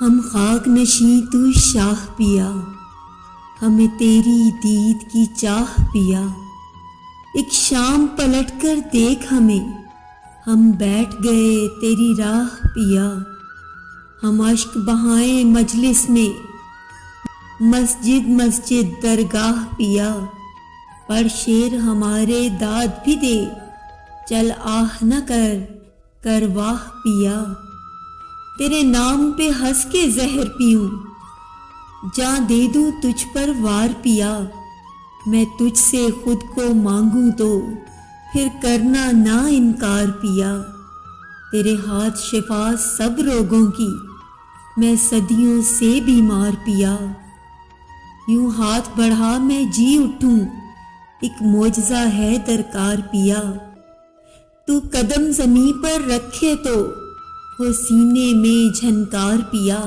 ہم خاک نشیں تو شاہ پیا، ہمیں تیری دید کی چاہ پیا۔ ایک شام پلٹ کر دیکھ ہمیں، ہم بیٹھ گئے تیری راہ پیا۔ ہم اشک بہائیں مجلس میں، مسجد مسجد درگاہ پیا۔ پڑھ شعر ہمارے داد بھی دے، چل آہ نہ کر واہ پیا۔ تیرے نام پہ ہنس کے زہر پیوں، جاں دے دوں تجھ پر وار پیا۔ میں تجھ سے خود کو مانگوں تو پھر کرنا نہ انکار پیا۔ تیرے ہاتھ شفا سب روگوں کی، میں صدیوں سے بیمار پیا۔ یوں ہاتھ بڑھا میں جی اٹھوں، ایک معجزہ ہے درکار پیا۔ تو قدم زمیں پر رکھے تو ہو سینے میں جھنکار پیا۔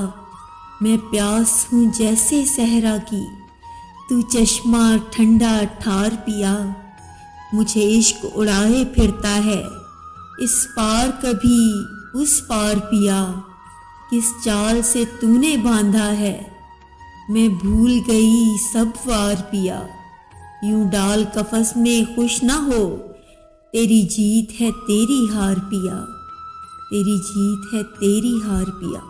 میں پیاس ہوں جیسے صحرا کی، تو چشمہ ٹھنڈا ٹھار پیا۔ مجھے عشق اڑائے پھرتا ہے، اس پار کبھی اس پار پیا۔ کس چال سے تو نے باندھا ہے، میں بھول گئی سب وار پیا۔ یوں ڈال قفس میں خوش نہ ہو، تیری جیت ہے تیری ہار پیا، تیری جیت ہے تیری ہار پیا۔